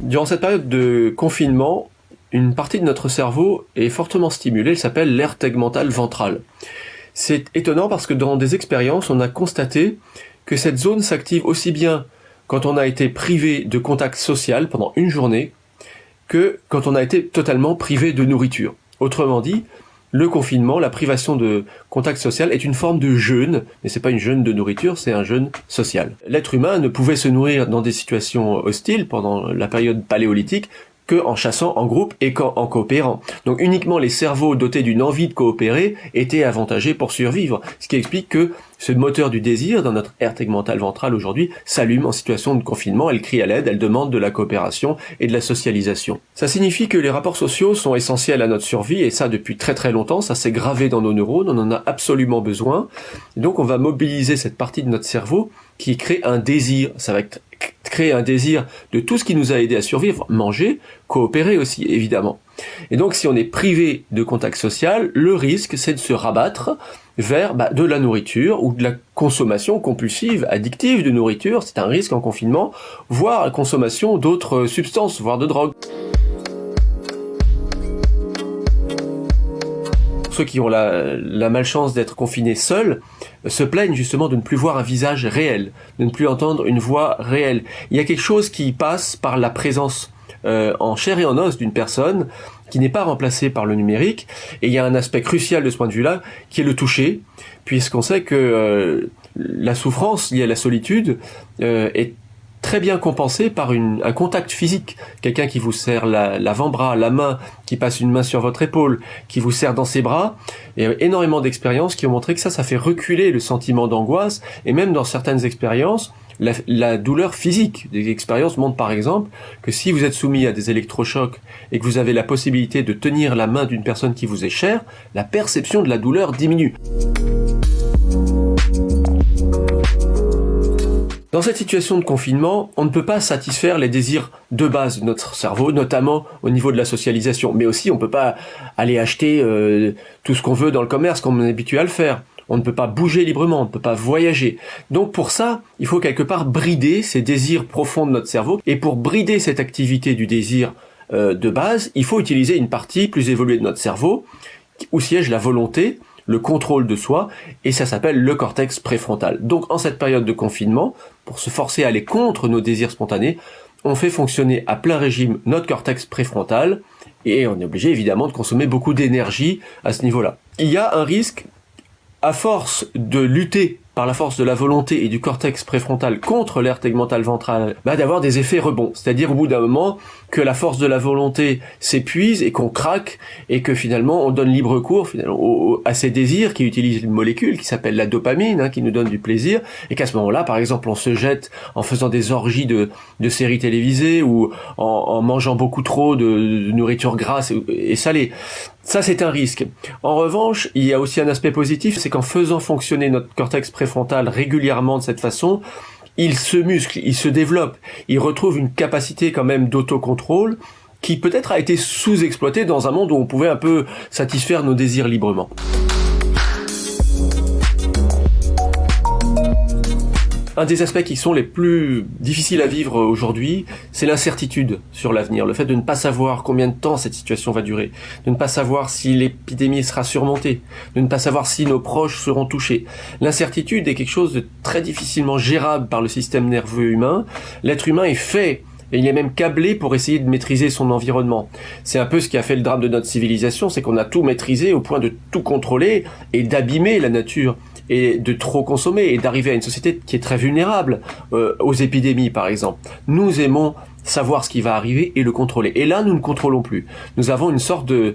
Durant cette période de confinement, une partie de notre cerveau est fortement stimulée, elle s'appelle l'aire tegmentale ventrale. C'est étonnant parce que dans des expériences, on a constaté que cette zone s'active aussi bien quand on a été privé de contact social pendant une journée que quand on a été totalement privé de nourriture. Autrement dit, le confinement, la privation de contact social est une forme de jeûne, mais c'est pas une jeûne de nourriture, c'est un jeûne social. L'être humain ne pouvait se nourrir dans des situations hostiles pendant la période paléolithique que en chassant en groupe et en coopérant. Donc uniquement les cerveaux dotés d'une envie de coopérer étaient avantagés pour survivre, ce qui explique que ce moteur du désir dans notre aire tegmentale ventrale aujourd'hui s'allume en situation de confinement, elle crie à l'aide, elle demande de la coopération et de la socialisation. Ça signifie que les rapports sociaux sont essentiels à notre survie, et ça depuis très très longtemps, ça s'est gravé dans nos neurones, on en a absolument besoin. Et donc on va mobiliser cette partie de notre cerveau qui crée un désir, ça va créer un désir de tout ce qui nous a aidé à survivre, manger, coopérer aussi évidemment. Et donc si on est privé de contact social, le risque c'est de se rabattre vers de la nourriture ou de la consommation compulsive, addictive de nourriture, c'est un risque en confinement, voire la consommation d'autres substances, voire de drogue. Ceux qui ont la malchance d'être confinés seuls se plaignent justement de ne plus voir un visage réel, de ne plus entendre une voix réelle. Il y a quelque chose qui passe par la présence en chair et en os d'une personne qui n'est pas remplacée par le numérique, et il y a un aspect crucial de ce point de vue-là qui est le toucher, puisqu'on sait que la souffrance liée à la solitude est très bien compensé par un contact physique. Quelqu'un qui vous serre l'avant-bras, la main, qui passe une main sur votre épaule, qui vous serre dans ses bras. Il y a énormément d'expériences qui ont montré que ça fait reculer le sentiment d'angoisse, et même dans certaines expériences, la douleur physique. Des expériences montrent par exemple que si vous êtes soumis à des électrochocs et que vous avez la possibilité de tenir la main d'une personne qui vous est chère, la perception de la douleur diminue. Dans cette situation de confinement, on ne peut pas satisfaire les désirs de base de notre cerveau, notamment au niveau de la socialisation. Mais aussi, on ne peut pas aller acheter tout ce qu'on veut dans le commerce comme on est habitué à le faire. On ne peut pas bouger librement, on ne peut pas voyager. Donc pour ça, il faut quelque part brider ces désirs profonds de notre cerveau. Et pour brider cette activité du désir de base, il faut utiliser une partie plus évoluée de notre cerveau, où siège la volonté, le contrôle de soi, et ça s'appelle le cortex préfrontal. Donc en cette période de confinement, pour se forcer à aller contre nos désirs spontanés, on fait fonctionner à plein régime notre cortex préfrontal, et on est obligé évidemment de consommer beaucoup d'énergie à ce niveau-là. Il y a un risque, à force de lutter par la force de la volonté et du cortex préfrontal contre l'aire tegmentale ventrale, d'avoir des effets rebonds. C'est-à-dire au bout d'un moment que la force de la volonté s'épuise et qu'on craque et que finalement on donne libre cours à ces désirs qui utilisent une molécule qui s'appelle la dopamine, qui nous donne du plaisir, et qu'à ce moment-là, par exemple, on se jette en faisant des orgies de séries télévisées ou en mangeant beaucoup trop de nourriture grasse et salée. Ça, c'est un risque. En revanche, il y a aussi un aspect positif, c'est qu'en faisant fonctionner notre cortex préfrontal régulièrement de cette façon, il se muscle, il se développe, il retrouve une capacité quand même d'autocontrôle qui peut-être a été sous-exploitée dans un monde où on pouvait un peu satisfaire nos désirs librement. Un des aspects qui sont les plus difficiles à vivre aujourd'hui, c'est l'incertitude sur l'avenir, le fait de ne pas savoir combien de temps cette situation va durer, de ne pas savoir si l'épidémie sera surmontée, de ne pas savoir si nos proches seront touchés. L'incertitude est quelque chose de très difficilement gérable par le système nerveux humain. L'être humain est fait, et il est même câblé pour essayer de maîtriser son environnement. C'est un peu ce qui a fait le drame de notre civilisation, c'est qu'on a tout maîtrisé au point de tout contrôler et d'abîmer la nature, et de trop consommer, et d'arriver à une société qui est très vulnérable aux épidémies par exemple. Nous aimons savoir ce qui va arriver et le contrôler. Et là, nous ne contrôlons plus. Nous avons une sorte de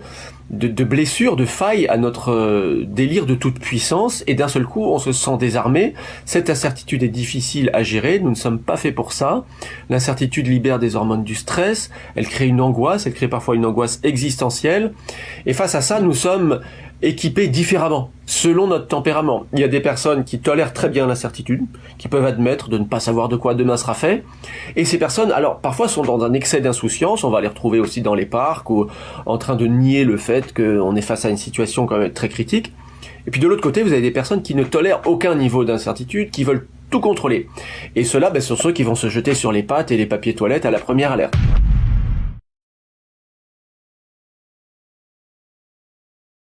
blessure, de faille à notre délire de toute puissance, et d'un seul coup, on se sent désarmé. Cette incertitude est difficile à gérer, nous ne sommes pas faits pour ça. L'incertitude libère des hormones du stress, elle crée une angoisse, elle crée parfois une angoisse existentielle, et face à ça, nous sommes équipés différemment, selon notre tempérament. Il y a des personnes qui tolèrent très bien l'incertitude, qui peuvent admettre de ne pas savoir de quoi demain sera fait, et ces personnes, alors, parfois sont dans un excès d'insouciance, on va les retrouver aussi dans les parcs, ou en train de nier le fait qu'on est face à une situation quand même très critique. Et puis de l'autre côté, vous avez des personnes qui ne tolèrent aucun niveau d'incertitude, qui veulent tout contrôler. Et ceux-là, sont ceux qui vont se jeter sur les pattes et les papiers toilettes à la première alerte.